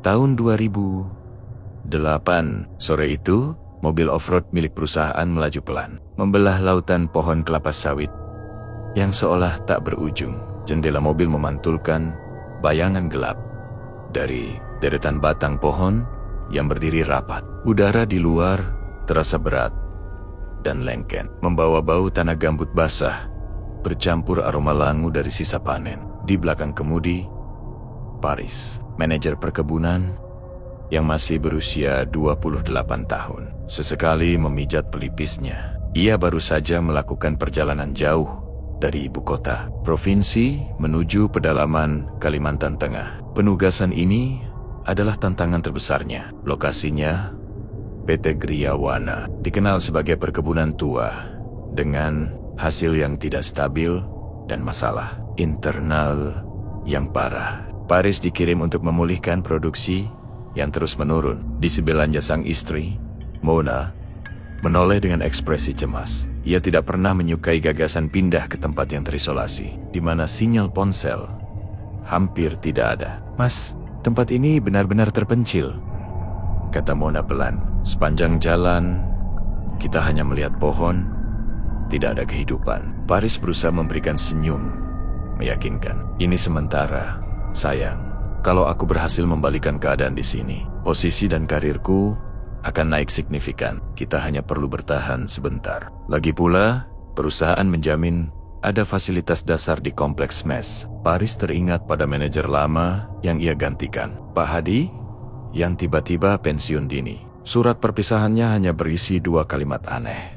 Tahun 2008, sore itu, mobil off-road milik perusahaan melaju pelan, membelah lautan pohon kelapa sawit yang seolah tak berujung. Jendela mobil memantulkan bayangan gelap dari deretan batang pohon yang berdiri rapat. Udara di luar terasa berat dan lengket, membawa bau tanah gambut basah, bercampur aroma langu dari sisa panen. Di belakang kemudi, Paris, manajer perkebunan yang masih berusia 28 tahun, sesekali memijat pelipisnya. Ia baru saja melakukan perjalanan jauh dari ibu kota provinsi menuju pedalaman Kalimantan Tengah. Penugasan ini adalah tantangan terbesarnya. Lokasinya PT Griawana, dikenal sebagai perkebunan tua dengan hasil yang tidak stabil dan masalah internal yang parah. Paris dikirim untuk memulihkan produksi yang terus menurun. Di sebelahnya sang istri, Mona, menoleh dengan ekspresi cemas. Ia tidak pernah menyukai gagasan pindah ke tempat yang terisolasi, di mana sinyal ponsel hampir tidak ada. "Mas, tempat ini benar-benar terpencil," kata Mona pelan. "Sepanjang jalan, kita hanya melihat pohon, tidak ada kehidupan." Paris berusaha memberikan senyum, meyakinkan. "Ini sementara, sayang. Kalau aku berhasil membalikan keadaan di sini, posisi dan karirku akan naik signifikan. Kita hanya perlu bertahan sebentar. Lagi pula, perusahaan menjamin ada fasilitas dasar di kompleks mes." Paris teringat pada manajer lama yang ia gantikan, Pak Hadi, yang tiba-tiba pensiun dini. Surat perpisahannya hanya berisi 2 kalimat aneh.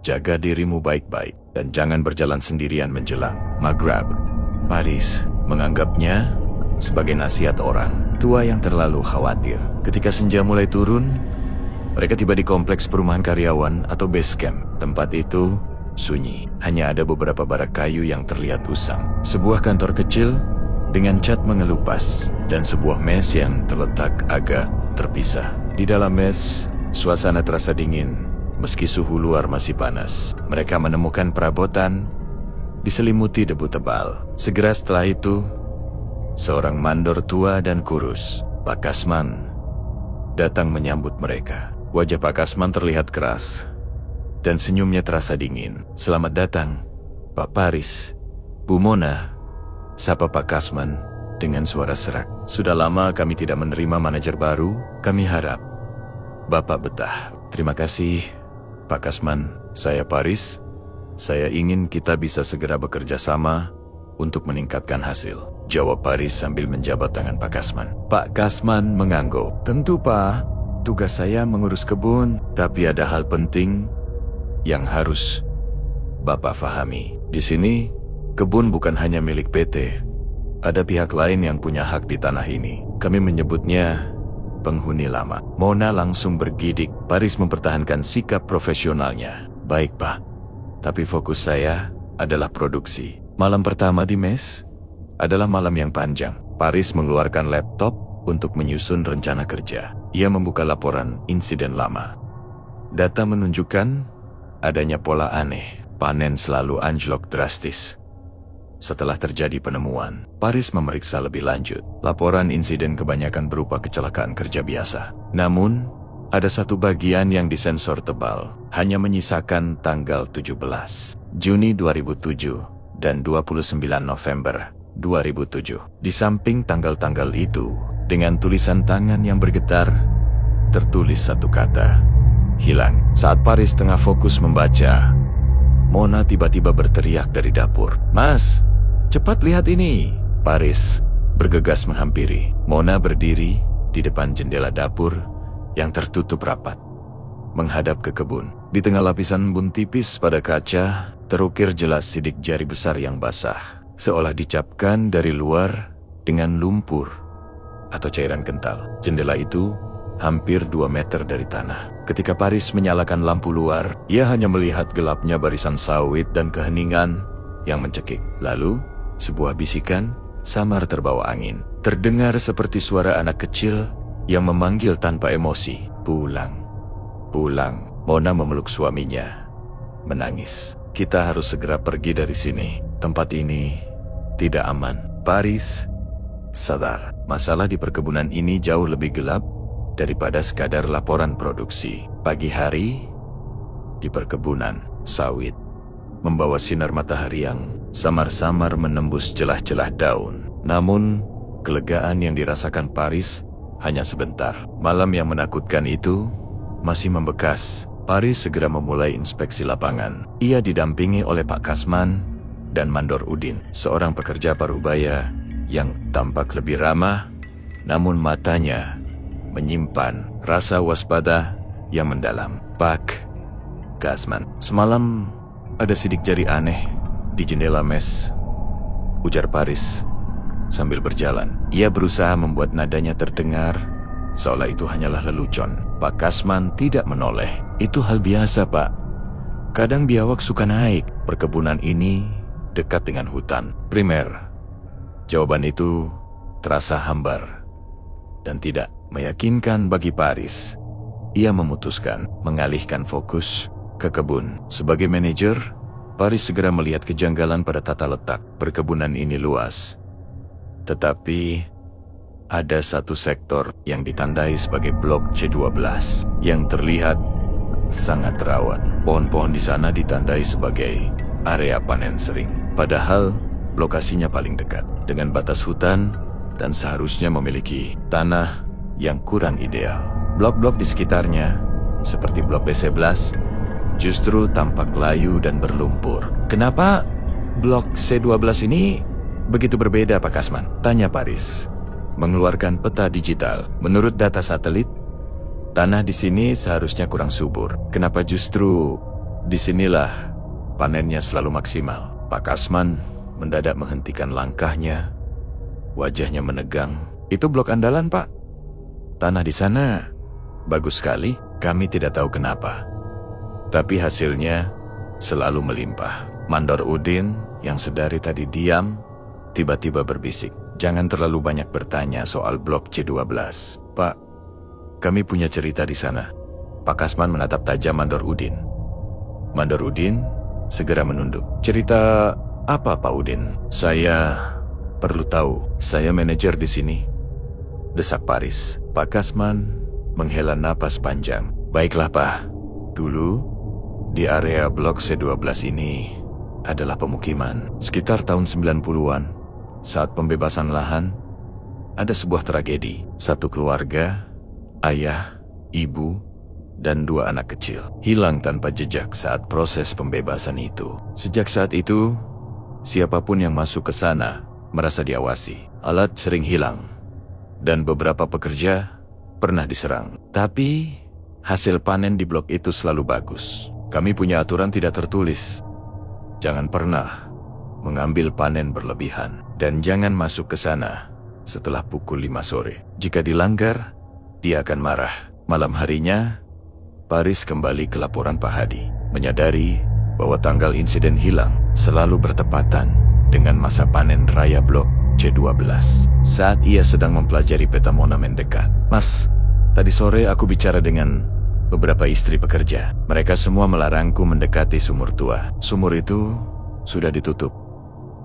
"Jaga dirimu baik-baik dan jangan berjalan sendirian menjelang maghrib." Paris menganggapnya sebagai nasihat orang tua yang terlalu khawatir. Ketika senja mulai turun, mereka tiba di kompleks perumahan karyawan atau base camp. Tempat itu sunyi, hanya ada beberapa barak kayu yang terlihat usang, sebuah kantor kecil dengan cat mengelupas, dan sebuah mes yang terletak agak terpisah. Di dalam mes, suasana terasa dingin meski suhu luar masih panas. Mereka menemukan perabotan diselimuti debu tebal. Segera setelah itu, seorang mandor tua dan kurus, Pak Kasman, datang menyambut mereka. Wajah Pak Kasman terlihat keras dan senyumnya terasa dingin. "Selamat datang, Pak Paris, Bu Mona," sapa Pak Kasman dengan suara serak. "Sudah lama kami tidak menerima manajer baru. Kami harap Bapak betah." "Terima kasih, Pak Kasman. Saya Paris. Saya ingin kita bisa segera bekerja sama untuk meningkatkan hasil," jawab Paris sambil menjabat tangan Pak Kasman. Pak Kasman mengangguk. "Tentu, Pak. Tugas saya mengurus kebun, tapi ada hal penting yang harus Bapak pahami. Di sini, kebun bukan hanya milik PT. Ada pihak lain yang punya hak di tanah ini. Kami menyebutnya penghuni lama." Mona langsung bergidik. Paris mempertahankan sikap profesionalnya. "Baik, Pak. Tapi fokus saya adalah produksi." Malam pertama di mes adalah malam yang panjang. Paris mengeluarkan laptop untuk menyusun rencana kerja. Ia membuka laporan insiden lama. Data menunjukkan adanya pola aneh. Panen selalu anjlok drastis. Setelah terjadi penemuan, Paris memeriksa lebih lanjut. Laporan insiden kebanyakan berupa kecelakaan kerja biasa. Namun, ada satu bagian yang disensor tebal, hanya menyisakan tanggal 17 Juni 2007 dan 29 November 2007. Di samping tanggal-tanggal itu, dengan tulisan tangan yang bergetar, tertulis satu kata, "hilang." Saat Paris tengah fokus membaca, Mona tiba-tiba berteriak dari dapur, "Mas, cepat lihat ini." Paris bergegas menghampiri. Mona berdiri di depan jendela dapur yang tertutup rapat, menghadap ke kebun. Di tengah lapisan embun tipis pada kaca, terukir jelas sidik jari besar yang basah, seolah dicapkan dari luar dengan lumpur atau cairan kental. Jendela itu hampir 2 meter dari tanah. Ketika Paris menyalakan lampu luar, ia hanya melihat gelapnya barisan sawit dan keheningan yang mencekik. Lalu, sebuah bisikan samar terbawa angin, terdengar seperti suara anak kecil yang memanggil tanpa emosi, "Pulang, pulang." Mona memeluk suaminya, menangis. "Kita harus segera pergi dari sini. Tempat ini tidak aman." Paris sadar. Masalah di perkebunan ini jauh lebih gelap daripada sekadar laporan produksi. Pagi hari, di perkebunan sawit, membawa sinar matahari yang samar-samar menembus celah-celah daun. Namun, kelegaan yang dirasakan Paris hanya sebentar. Malam yang menakutkan itu masih membekas. Paris segera memulai inspeksi lapangan. Ia didampingi oleh Pak Kasman dan Mandor Udin, seorang pekerja parubaya yang tampak lebih ramah, namun matanya menyimpan rasa waspada yang mendalam. Pak Kasman, semalam ada sidik jari aneh di jendela mes, ujar Paris sambil berjalan. Ia berusaha membuat nadanya terdengar seolah itu hanyalah lelucon. Pak Kasman tidak menoleh. Itu hal biasa, Pak. Kadang biawak suka naik. Perkebunan ini dekat dengan hutan primer. Jawaban itu terasa hambar dan tidak meyakinkan bagi Paris. Ia memutuskan mengalihkan fokus ke kebun. Sebagai manajer, Paris segera melihat kejanggalan pada tata letak. Perkebunan ini luas, tetapi ada satu sektor yang ditandai sebagai blok C12 yang terlihat sangat terawat. Pohon-pohon di sana ditandai sebagai area panen sering, padahal lokasinya paling dekat dengan batas hutan dan seharusnya memiliki tanah yang kurang ideal. Blok-blok di sekitarnya, seperti blok B11, justru tampak layu dan berlumpur. Kenapa blok C12 ini begitu berbeda, Pak Kasman? Tanya Paris, mengeluarkan peta digital. Menurut data satelit, tanah di sini seharusnya kurang subur. Kenapa justru disinilah panennya selalu maksimal? Pak Kasman mendadak menghentikan langkahnya. Wajahnya menegang. Itu blok andalan, Pak. Tanah di sana bagus sekali. Kami tidak tahu kenapa, tapi hasilnya selalu melimpah. Mandor Udin yang sedari tadi diam, tiba-tiba berbisik, "Jangan terlalu banyak bertanya soal blok C12. Pak, kami punya cerita di sana." Pak Kasman menatap tajam Mandor Udin. Mandor Udin segera menunduk. "Cerita apa, Pak Udin?" "Saya perlu tahu. Saya manajer di sini," desak Paris. Pak Kasman menghela napas panjang. "Baiklah, Pak. Dulu, di area blok C12 ini adalah pemukiman. Sekitar tahun 90-an, saat pembebasan lahan, ada sebuah tragedi. Satu keluarga, ayah, ibu, dan 2 anak kecil, hilang tanpa jejak saat proses pembebasan itu. Sejak saat itu, siapapun yang masuk ke sana merasa diawasi. Alat sering hilang, dan beberapa pekerja pernah diserang. Tapi, hasil panen di blok itu selalu bagus. Kami punya aturan tidak tertulis. Jangan pernah mengambil panen berlebihan, dan jangan masuk ke sana setelah pukul 5 sore. Jika dilanggar, dia akan marah." Malam harinya, Paris kembali ke laporan Pak Hadi, menyadari bahwa tanggal insiden hilang selalu bertepatan dengan masa panen raya blok C12. Saat ia sedang mempelajari peta monumen dekat. "Mas, tadi sore aku bicara dengan beberapa istri pekerja. Mereka semua melarangku mendekati sumur tua. Sumur itu sudah ditutup,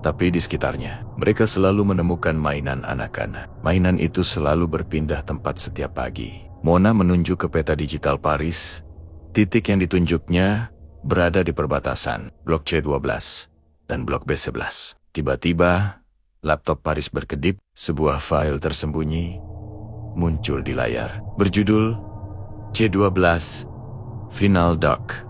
tapi di sekitarnya mereka selalu menemukan mainan anak-anak. Mainan itu selalu berpindah tempat setiap pagi." Mona menunjuk ke peta digital Paris. Titik yang ditunjuknya berada di perbatasan blok C12 dan blok B11. Tiba-tiba, laptop Paris berkedip. Sebuah file tersembunyi muncul di layar, berjudul C12 Final Doc.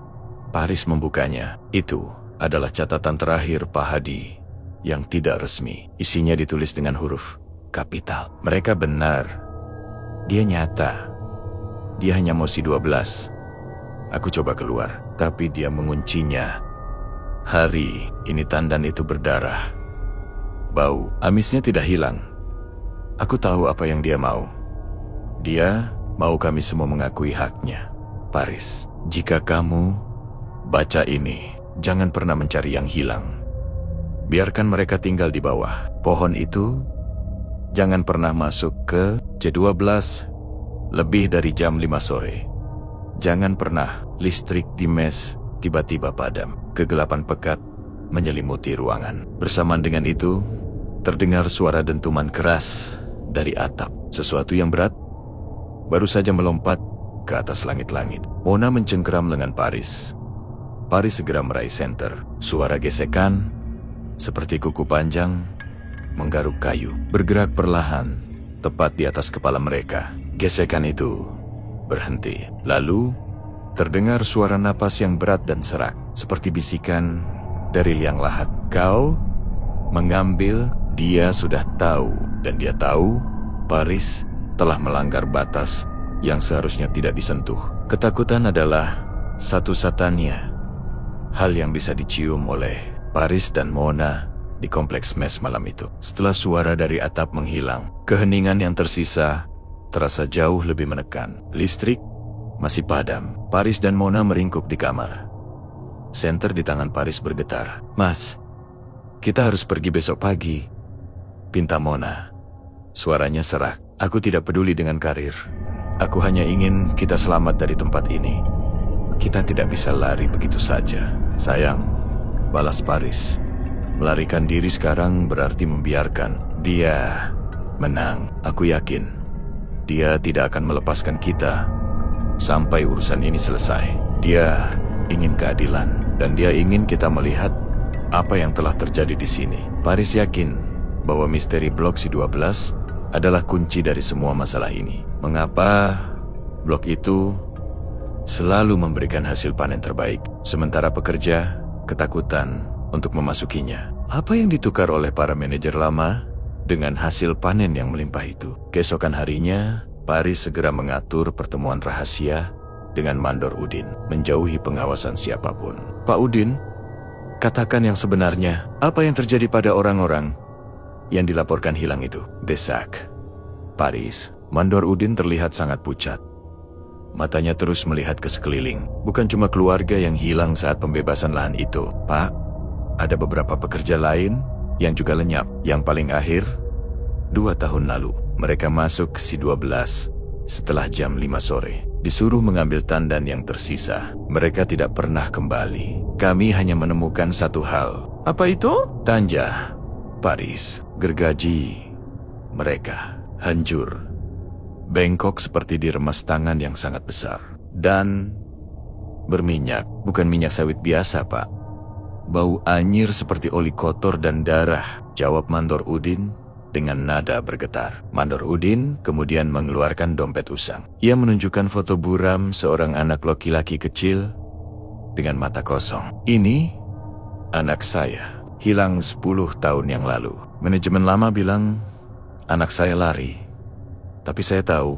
Paris membukanya. Itu adalah catatan terakhir Pak Hadi yang tidak resmi. Isinya ditulis dengan huruf kapital. Mereka benar. Dia nyata. Dia hanya mau C12. Aku coba keluar, tapi dia menguncinya. Hari ini tandan itu berdarah. Bau amisnya tidak hilang. Aku tahu apa yang dia mau. Dia mau kami semua mengakui haknya. Paris, jika kamu baca ini, jangan pernah mencari yang hilang. Biarkan mereka tinggal di bawah pohon itu. Jangan pernah masuk ke C12 lebih dari jam 5 sore. Jangan pernah listrik di mes tiba-tiba padam. Kegelapan pekat menyelimuti ruangan. Bersamaan dengan itu, terdengar suara dentuman keras dari atap. Sesuatu yang berat baru saja melompat ke atas langit-langit. Mona mencengkeram lengan Paris. Paris segera meraih senter. Suara gesekan seperti kuku panjang menggaruk kayu, bergerak perlahan tepat di atas kepala mereka. Gesekan itu berhenti. Lalu terdengar suara napas yang berat dan serak, seperti bisikan dari liang lahat. Kau mengambil. Dia sudah tahu, dan dia tahu Paris telah melanggar batas yang seharusnya tidak disentuh. Ketakutan adalah satu-satunya hal yang bisa dicium oleh Paris dan Mona di kompleks mes malam itu. Setelah suara dari atap menghilang, keheningan yang tersisa terasa jauh lebih menekan. Listrik masih padam. Paris dan Mona meringkuk di kamar. Senter di tangan Paris bergetar. "Mas, kita harus pergi besok pagi," pinta Mona. Suaranya serak. "Aku tidak peduli dengan karir. Aku hanya ingin kita selamat dari tempat ini. Kita tidak bisa lari begitu saja." "Sayang," balas Paris. "Melarikan diri sekarang berarti membiarkan dia menang. Aku yakin dia tidak akan melepaskan kita sampai urusan ini selesai. Dia ingin keadilan, dan dia ingin kita melihat apa yang telah terjadi di sini." Paris yakin bahwa misteri blok C12 adalah kunci dari semua masalah ini. Mengapa blok itu selalu memberikan hasil panen terbaik, sementara pekerja ketakutan untuk memasukinya? Apa yang ditukar oleh para manajer lama dengan hasil panen yang melimpah itu? Keesokan harinya, Paris segera mengatur pertemuan rahasia dengan Mandor Udin, menjauhi pengawasan siapapun. "Pak Udin, katakan yang sebenarnya. Apa yang terjadi pada orang-orang yang dilaporkan hilang itu?" desak Paris. Mandor Udin terlihat sangat pucat. Matanya terus melihat ke sekeliling. "Bukan cuma keluarga yang hilang saat pembebasan lahan itu, Pak. Ada beberapa pekerja lain yang juga lenyap. Yang paling akhir, 2 tahun lalu, mereka masuk ke C12 setelah jam 5 sore. Disuruh mengambil tandan yang tersisa. Mereka tidak pernah kembali. Kami hanya menemukan satu hal." "Apa itu?" tanya Paris. "Gergaji mereka hancur, bengkok seperti diremas tangan yang sangat besar, dan berminyak. Bukan minyak sawit biasa, Pak. Bau anyir seperti oli kotor dan darah," jawab Mandor Udin dengan nada bergetar. Mandor Udin kemudian mengeluarkan dompet usang. Ia menunjukkan foto buram seorang anak laki-laki kecil dengan mata kosong. "Ini anak saya. Hilang 10 tahun yang lalu. Manajemen lama bilang anak saya lari. Tapi saya tahu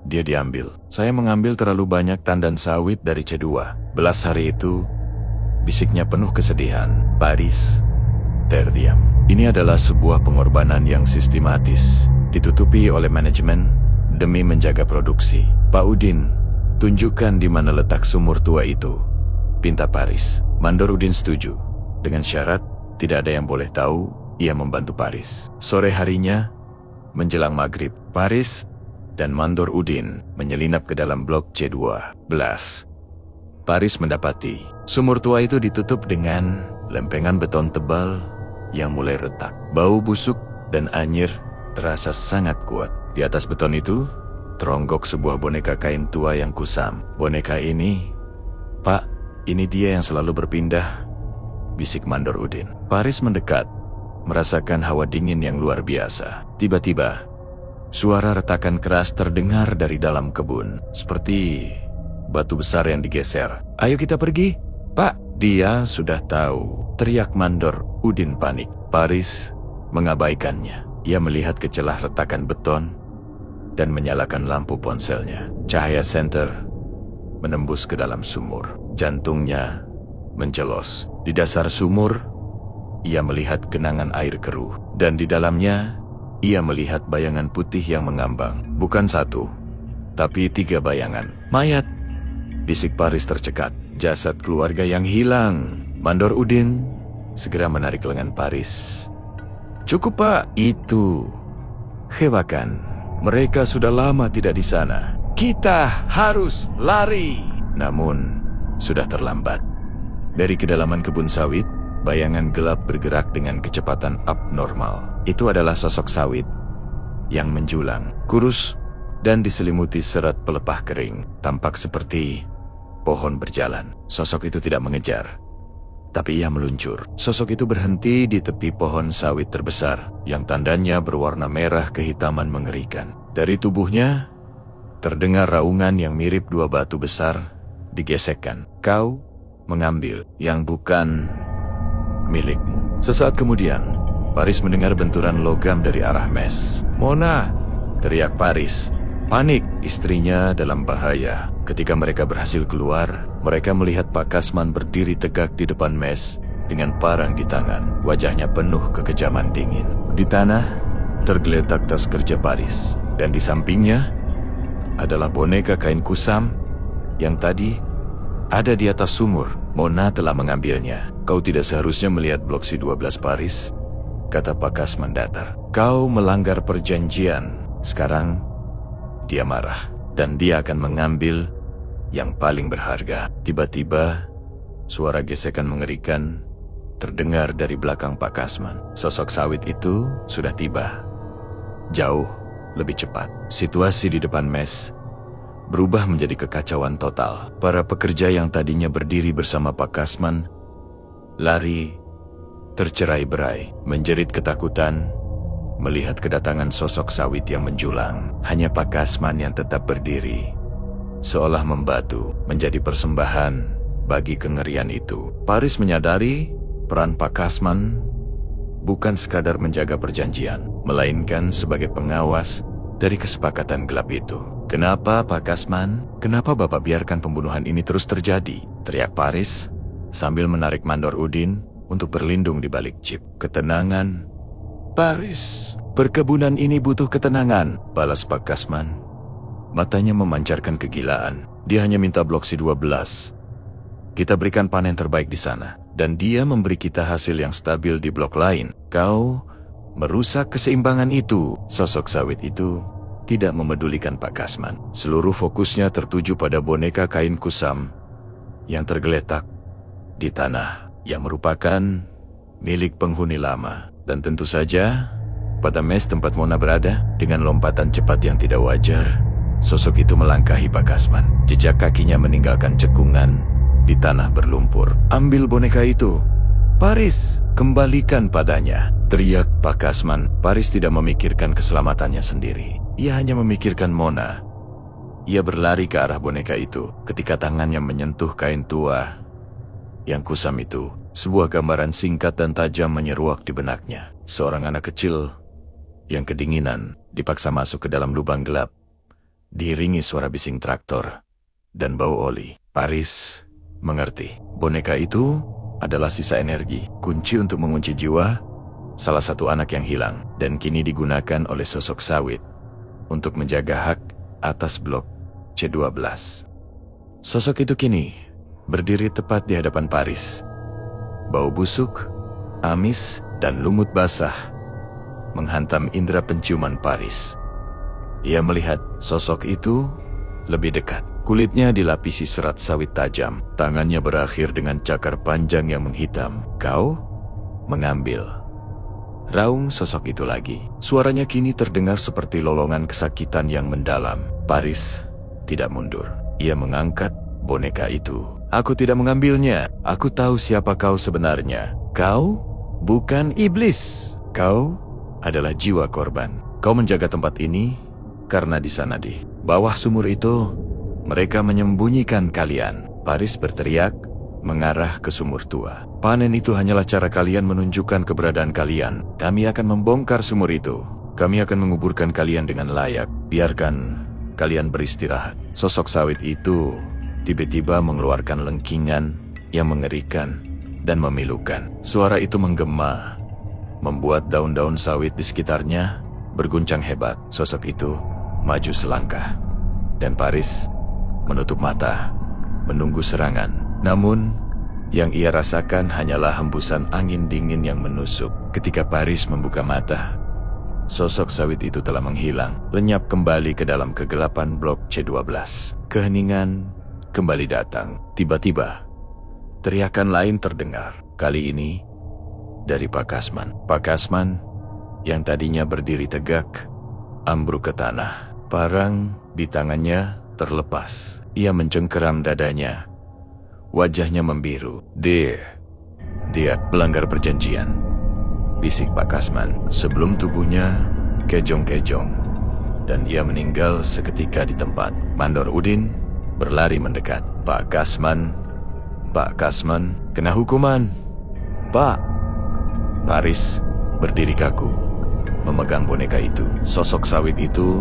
dia diambil. Saya mengambil terlalu banyak tandan sawit dari C2. Belas hari itu," bisiknya penuh kesedihan. Paris terdiam. Ini adalah sebuah pengorbanan yang sistematis, ditutupi oleh manajemen demi menjaga produksi. "Pak Udin, tunjukkan di mana letak sumur tua itu," pinta Paris. Mandor Udin setuju. Dengan syarat tidak ada yang boleh tahu ia membantu Paris. Sore harinya, menjelang maghrib, Paris dan Mandor Udin menyelinap ke dalam blok C12. Paris mendapati sumur tua itu ditutup dengan lempengan beton tebal yang mulai retak. Bau busuk dan anyir terasa sangat kuat. Di atas beton itu, teronggok sebuah boneka kain tua yang kusam. "Boneka ini, Pak, ini dia yang selalu berpindah," bisik Mandor Udin. Paris mendekat, merasakan hawa dingin yang luar biasa. Tiba-tiba, suara retakan keras terdengar dari dalam kebun, seperti batu besar yang digeser. "Ayo kita pergi, Pak." "Dia sudah tahu," teriak Mandor Udin panik. Paris mengabaikannya. Ia melihat ke celah retakan beton dan menyalakan lampu ponselnya. Cahaya senter menembus ke dalam sumur. Jantungnya mencelos. Di dasar sumur, ia melihat genangan air keruh, dan di dalamnya ia melihat bayangan putih yang mengambang. Bukan satu, tapi 3 bayangan. "Mayat!" bisik Paris tercekat. "Jasad keluarga yang hilang." Mandor Udin segera menarik lengan Paris. "Cukup, Pak. Itu hewakan. Mereka sudah lama tidak di sana. Kita harus lari." Namun, sudah terlambat. Dari kedalaman kebun sawit, bayangan gelap bergerak dengan kecepatan abnormal. Itu adalah sosok Sawit yang menjulang, kurus, dan diselimuti serat pelepah kering. Tampak seperti pohon berjalan. Sosok itu tidak mengejar, tapi ia meluncur. Sosok itu berhenti di tepi pohon sawit terbesar, yang tandanya berwarna merah kehitaman mengerikan. Dari tubuhnya, terdengar raungan yang mirip dua batu besar digesekkan. Kau mengambil yang bukan milikmu. Sesaat kemudian, Paris mendengar benturan logam dari arah mes. "Mona!" teriak Paris. Panik, istrinya dalam bahaya. Ketika mereka berhasil keluar, mereka melihat Pak Kasman berdiri tegak di depan mes dengan parang di tangan. Wajahnya penuh kekejaman dingin. Di tanah, tergeletak tas kerja Paris. Dan di sampingnya, adalah boneka kain kusam yang tadi ada di atas sumur. Mona telah mengambilnya. "Kau tidak seharusnya melihat blok C12 Paris," kata Pak Kasman datar. "Kau melanggar perjanjian." Sekarang, dia marah. Dan dia akan mengambil yang paling berharga. Tiba-tiba, suara gesekan mengerikan terdengar dari belakang Pak Kasman. Sosok Sawit itu sudah tiba. Jauh lebih cepat. Situasi di depan mes berubah menjadi kekacauan total. Para pekerja yang tadinya berdiri bersama Pak Kasman lari tercerai-berai, menjerit ketakutan melihat kedatangan sosok Sawit yang menjulang. Hanya Pak Kasman yang tetap berdiri, seolah membatu menjadi persembahan bagi kengerian itu. Paris menyadari peran Pak Kasman bukan sekadar menjaga perjanjian, melainkan sebagai pengawas dari kesepakatan gelap itu. "Kenapa Pak Kasman? Kenapa Bapak biarkan pembunuhan ini terus terjadi?" teriak Paris sambil menarik mandor Udin untuk berlindung di balik jeep. "Ketenangan, Paris. Perkebunan ini butuh ketenangan," balas Pak Kasman. Matanya memancarkan kegilaan. "Dia hanya minta blok C12. Kita berikan panen terbaik di sana. Dan dia memberi kita hasil yang stabil di blok lain. Kau merusak keseimbangan itu." Sosok Sawit itu tidak memedulikan Pak Kasman. Seluruh fokusnya tertuju pada boneka kain kusam yang tergeletak di tanah, yang merupakan milik penghuni lama. Dan tentu saja, pada mes tempat Mona berada, dengan lompatan cepat yang tidak wajar, sosok itu melangkahi Pak Kasman. Jejak kakinya meninggalkan cekungan di tanah berlumpur. "Ambil boneka itu, Paris, kembalikan padanya," teriak Pak Kasman. Paris tidak memikirkan keselamatannya sendiri. Ia hanya memikirkan Mona. Ia berlari ke arah boneka itu ketika tangannya menyentuh kain tua yang kusam itu. Sebuah gambaran singkat dan tajam menyeruak di benaknya. Seorang anak kecil yang kedinginan dipaksa masuk ke dalam lubang gelap, diiringi suara bising traktor dan bau oli. Paris mengerti. Boneka itu adalah sisa energi, kunci untuk mengunci jiwa salah satu anak yang hilang, dan kini digunakan oleh sosok Sawit untuk menjaga hak atas blok C12. Sosok itu kini berdiri tepat di hadapan Paris. Bau busuk, amis, dan lumut basah menghantam indera penciuman Paris. Ia melihat sosok itu lebih dekat. Kulitnya dilapisi serat sawit tajam. Tangannya berakhir dengan cakar panjang yang menghitam. "Kau mengambil." Raung sosok itu lagi. Suaranya kini terdengar seperti lolongan kesakitan yang mendalam. Paris tidak mundur. Ia mengangkat boneka itu. "Aku tidak mengambilnya. Aku tahu siapa kau sebenarnya. Kau bukan iblis. Kau adalah jiwa korban. Kau menjaga tempat ini karena di sana di bawah sumur itu mereka menyembunyikan kalian." Paris berteriak mengarah ke sumur tua. "Panen itu hanyalah cara kalian menunjukkan keberadaan kalian. Kami akan membongkar sumur itu. Kami akan menguburkan kalian dengan layak. Biarkan kalian beristirahat." Sosok Sawit itu tiba-tiba mengeluarkan lengkingan yang mengerikan dan memilukan. Suara itu menggema, membuat daun-daun sawit di sekitarnya berguncang hebat. Sosok itu maju selangkah, dan Paris menutup mata, menunggu serangan. Namun, yang ia rasakan hanyalah hembusan angin dingin yang menusuk. Ketika Paris membuka mata, sosok Sawit itu telah menghilang, lenyap kembali ke dalam kegelapan blok C12. Keheningan kembali datang. Tiba-tiba, teriakan lain terdengar. Kali ini dari Pak Kasman. Pak Kasman yang tadinya berdiri tegak, ambruk ke tanah. Parang di tangannya terlepas. Ia mencengkeram dadanya. Wajahnya membiru. Dia melanggar perjanjian, bisik Pak Kasman sebelum tubuhnya kejong-kejong dan ia meninggal seketika di tempat. Mandor Udin berlari mendekat. Pak Kasman, kena hukuman. Pak. Paris berdiri kaku, memegang boneka itu. Sosok sawit itu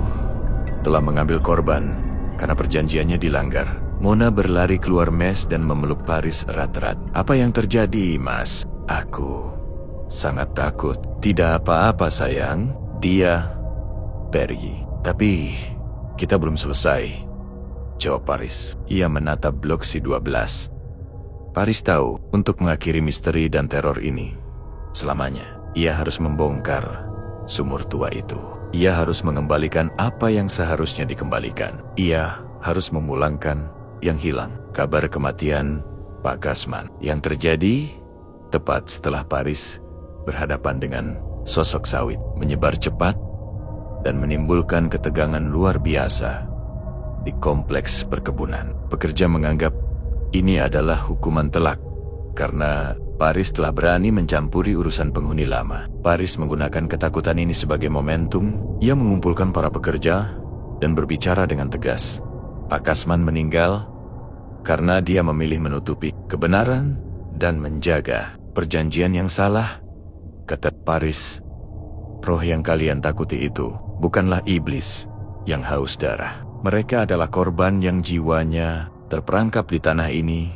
telah mengambil korban karena perjanjiannya dilanggar. Mona berlari keluar mes dan memeluk Paris erat-erat. Apa yang terjadi, Mas? Aku sangat takut. Tidak apa-apa, sayang. Dia pergi. Tapi kita belum selesai, jawab Paris. Ia menatap blok C12. Paris tahu untuk mengakhiri misteri dan teror ini selamanya, ia harus membongkar sumur tua itu. Ia harus mengembalikan apa yang seharusnya dikembalikan. Ia harus memulangkan yang hilang. Kabar kematian Pak Kasman yang terjadi tepat setelah Paris berhadapan dengan sosok sawit menyebar cepat dan menimbulkan ketegangan luar biasa di kompleks perkebunan. Pekerja menganggap ini adalah hukuman telak karena Paris telah berani mencampuri urusan penghuni lama. Paris menggunakan ketakutan ini sebagai momentum. Ia mengumpulkan para pekerja dan berbicara dengan tegas. Pak Kasman meninggal karena dia memilih menutupi kebenaran dan menjaga perjanjian yang salah, kata Paris. Roh yang kalian takuti itu bukanlah iblis yang haus darah. Mereka adalah korban yang jiwanya terperangkap di tanah ini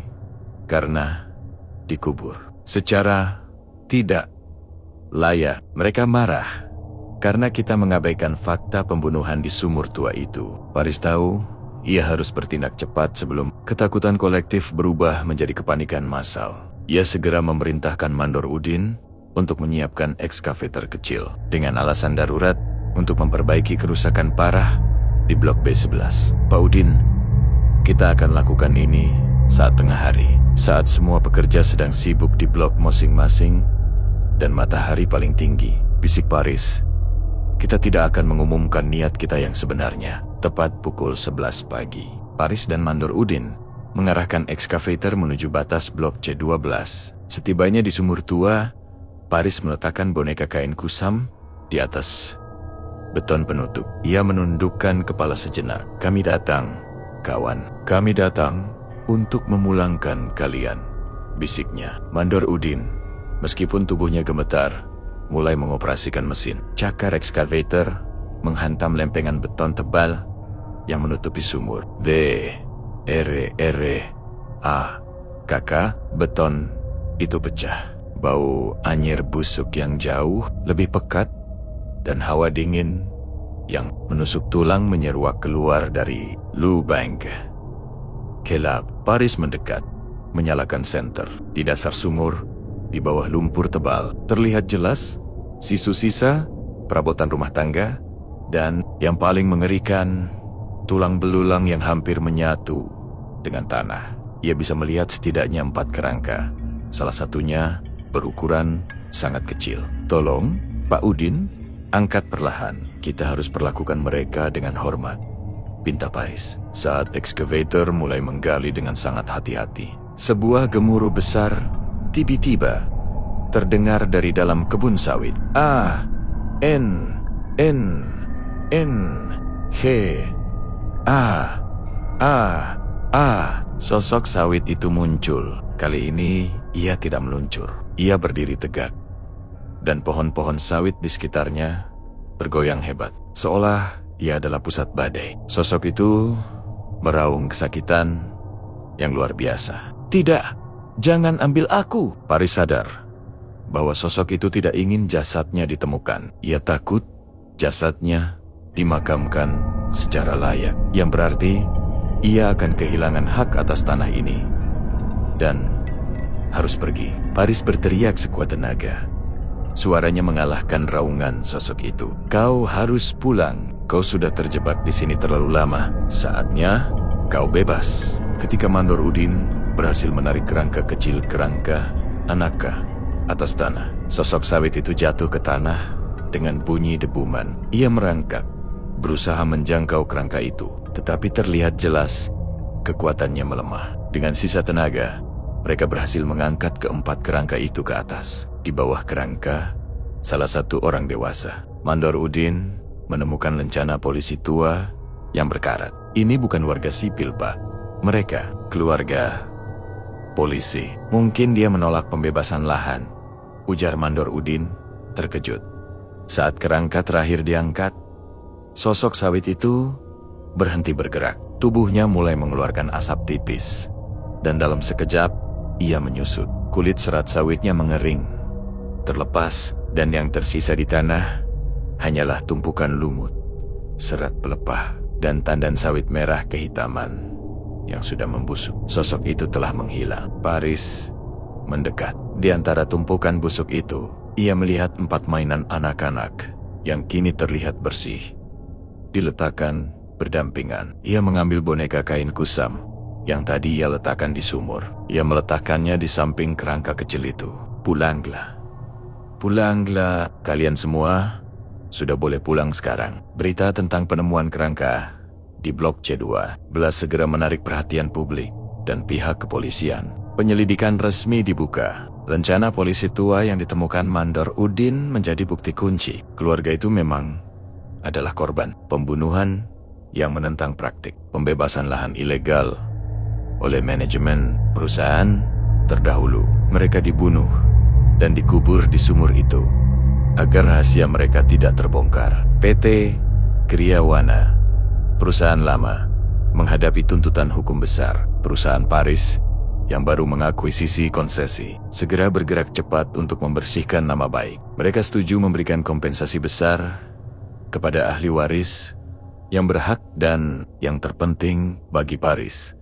karena dikubur secara tidak layak. Mereka marah karena kita mengabaikan fakta pembunuhan di sumur tua itu. Paris tahu ia harus bertindak cepat sebelum ketakutan kolektif berubah menjadi kepanikan massal. Ia segera memerintahkan Mandor Udin untuk menyiapkan ekskavator kecil dengan alasan darurat untuk memperbaiki kerusakan parah di blok B11. Pak Udin, kita akan lakukan ini saat tengah hari, saat semua pekerja sedang sibuk di blok masing-masing dan matahari paling tinggi, bisik Paris. Kita tidak akan mengumumkan niat kita yang sebenarnya. Tepat pukul 11 pagi, Paris dan Mandor Udin mengarahkan ekskavator menuju batas blok C12. Setibanya di sumur tua, Paris meletakkan boneka kain kusam di atas beton penutup. Ia menundukkan kepala sejenak. Kami datang, kawan. Kami datang untuk memulangkan kalian, bisiknya. Mandor Udin, meskipun tubuhnya gemetar, mulai mengoperasikan mesin. Cakar ekskavator menghantam lempengan beton tebal yang menutupi sumur. Kakak, beton itu pecah. Bau anyir busuk yang jauh lebih pekat dan hawa dingin yang menusuk tulang menyeruak keluar dari lubang gelap. Paris mendekat, menyalakan senter. Di dasar sumur, di bawah lumpur tebal, terlihat jelas sisa-sisa perabotan rumah tangga dan yang paling mengerikan, tulang belulang yang hampir menyatu dengan tanah. Ia bisa melihat setidaknya 4 kerangka. Salah satunya berukuran sangat kecil. Tolong, Pak Udin, angkat perlahan. Kita harus perlakukan mereka dengan hormat, pinta Paris. Saat ekskavator mulai menggali dengan sangat hati-hati, sebuah gemuruh besar tiba-tiba terdengar dari dalam kebun sawit. Sosok sawit itu muncul. Kali ini ia tidak meluncur. Ia berdiri tegak, dan pohon-pohon sawit di sekitarnya bergoyang hebat, seolah ia adalah pusat badai. Sosok itu meraung kesakitan yang luar biasa. Tidak, jangan ambil aku. Paris sadar bahwa sosok itu tidak ingin jasadnya ditemukan. Ia takut jasadnya dimakamkan secara layak, yang berarti ia akan kehilangan hak atas tanah ini dan harus pergi. Paris berteriak sekuat tenaga. Suaranya mengalahkan raungan sosok itu. Kau harus pulang. Kau sudah terjebak di sini terlalu lama. Saatnya kau bebas. Ketika Mandor Udin berhasil menarik kerangka kecil kerangka Anaka atas tanah, sosok sawit itu jatuh ke tanah Dengan bunyi debuman, ia merangkak, berusaha menjangkau kerangka itu. Tetapi terlihat jelas, kekuatannya melemah. Dengan sisa tenaga, mereka berhasil mengangkat keempat kerangka itu ke atas. Di bawah kerangka, salah satu orang dewasa, Mandor Udin, menemukan lencana polisi tua yang berkarat. Ini bukan warga sipil, Pak. Mereka, keluarga polisi. Mungkin dia menolak pembebasan lahan, ujar Mandor Udin, terkejut. Saat kerangka terakhir diangkat, sosok sawit itu berhenti bergerak. Tubuhnya mulai mengeluarkan asap tipis, dan dalam sekejap, ia menyusut. Kulit serat sawitnya mengering, terlepas, dan yang tersisa di tanah hanyalah tumpukan lumut, serat pelepah, dan tandan sawit merah kehitaman yang sudah membusuk. Sosok itu telah menghilang. Paris mendekat. Di antara tumpukan busuk itu, ia melihat 4 mainan anak-anak yang kini terlihat bersih, diletakkan berdampingan. Ia mengambil boneka kain kusam yang tadi ia letakkan di sumur. Ia meletakkannya di samping kerangka kecil itu. Pulanglah. Pulanglah. Kalian semua sudah boleh pulang sekarang. Berita tentang penemuan kerangka di Blok C2 belas segera menarik perhatian publik dan pihak kepolisian. Penyelidikan resmi dibuka. Lencana polisi tua yang ditemukan Mandor Udin menjadi bukti kunci. Keluarga itu memang adalah korban pembunuhan yang menentang praktik pembebasan lahan ilegal oleh manajemen perusahaan terdahulu. Mereka dibunuh dan dikubur di sumur itu agar rahasia mereka tidak terbongkar. PT Kriawana, perusahaan lama, menghadapi tuntutan hukum besar. Perusahaan Paris yang baru mengakuisisi konsesi segera bergerak cepat untuk membersihkan nama baik. Mereka setuju memberikan kompensasi besar kepada ahli waris yang berhak dan yang terpenting bagi Paris,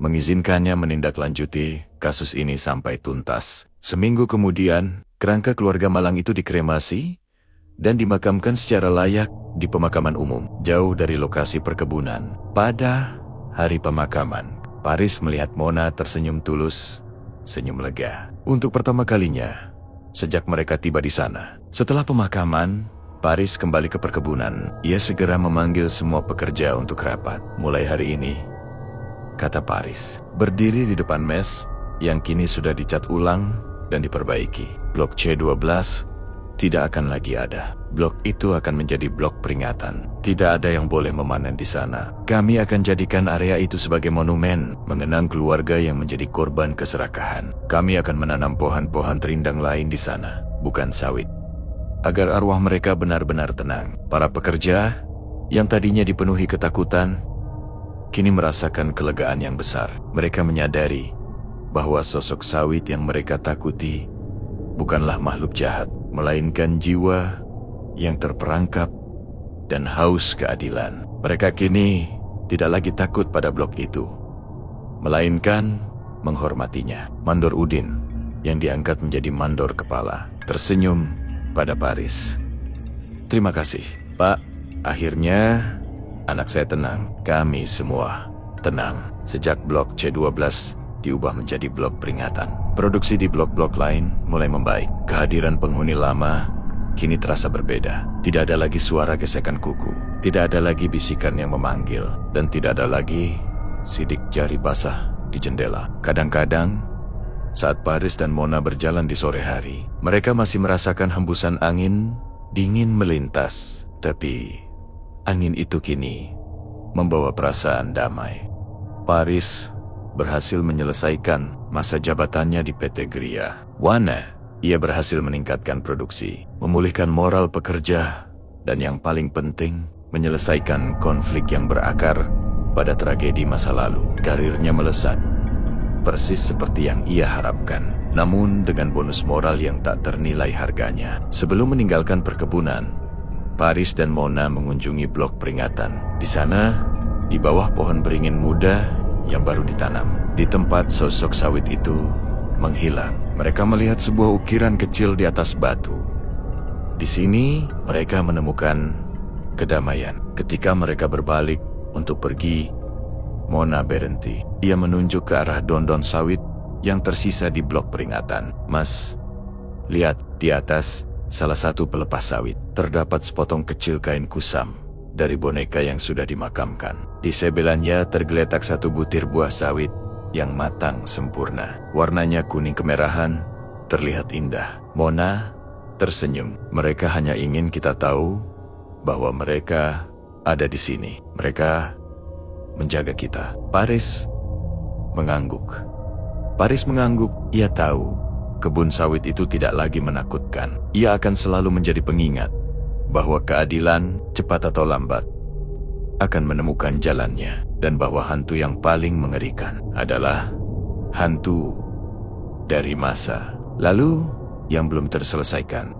mengizinkannya menindaklanjuti kasus ini sampai tuntas. Seminggu kemudian, kerangka keluarga Malang itu dikremasi dan dimakamkan secara layak di pemakaman umum, jauh dari lokasi perkebunan. Pada hari pemakaman, Paris melihat Mona tersenyum tulus, senyum lega. Untuk pertama kalinya sejak mereka tiba di sana. Setelah pemakaman, Paris kembali ke perkebunan. Ia segera memanggil semua pekerja untuk rapat. Mulai hari ini, kata Paris, berdiri di depan mes yang kini sudah dicat ulang dan diperbaiki. Blok C12 tidak akan lagi ada. Blok itu akan menjadi blok peringatan. Tidak ada yang boleh memanen di sana. Kami akan jadikan area itu sebagai monumen, mengenang keluarga yang menjadi korban keserakahan. Kami akan menanam pohon-pohon rindang lain di sana, bukan sawit, agar arwah mereka benar-benar tenang. Para pekerja yang tadinya dipenuhi ketakutan, kini merasakan kelegaan yang besar. Mereka menyadari bahwa sosok sawit yang mereka takuti bukanlah makhluk jahat, melainkan jiwa yang terperangkap dan haus keadilan. Mereka kini tidak lagi takut pada blok itu, melainkan menghormatinya. Mandor Udin yang diangkat menjadi mandor kepala tersenyum pada Paris. Terima kasih, Pak. Akhirnya anak saya tenang. Kami semua tenang. Sejak blok C12 diubah menjadi blok peringatan, produksi di blok-blok lain mulai membaik. Kehadiran penghuni lama kini terasa berbeda. Tidak ada lagi suara gesekan kuku, tidak ada lagi bisikan yang memanggil, dan tidak ada lagi sidik jari basah di jendela. Kadang-kadang, saat Paris dan Mona berjalan di sore hari, mereka masih merasakan hembusan angin dingin melintas. Tapi angin itu kini membawa perasaan damai. Paris berhasil menyelesaikan masa jabatannya di PT Kriawana. Ia berhasil meningkatkan produksi, memulihkan moral pekerja, dan yang paling penting, menyelesaikan konflik yang berakar pada tragedi masa lalu. Karirnya melesat, persis seperti yang ia harapkan, namun dengan bonus moral yang tak ternilai harganya. Sebelum meninggalkan perkebunan, Paris dan Mona mengunjungi blok peringatan. Di sana, di bawah pohon beringin muda yang baru ditanam, di tempat sosok sawit itu menghilang, mereka melihat sebuah ukiran kecil di atas batu. Di sini, mereka menemukan kedamaian. Ketika mereka berbalik untuk pergi, Mona berhenti. Ia menunjuk ke arah dondon sawit yang tersisa di blok peringatan. Mas, lihat di atas, salah satu pelepas sawit, terdapat sepotong kecil kain kusam dari boneka yang sudah dimakamkan. Di sebelannya tergeletak satu butir buah sawit yang matang sempurna. Warnanya kuning kemerahan, terlihat indah. Mona tersenyum. Mereka hanya ingin kita tahu bahwa mereka ada di sini. Mereka menjaga kita. Paris mengangguk. Ia tahu kebun sawit itu tidak lagi menakutkan. Ia akan selalu menjadi pengingat bahwa keadilan, cepat atau lambat, akan menemukan jalannya, dan bahwa hantu yang paling mengerikan adalah hantu dari masa lalu yang belum terselesaikan.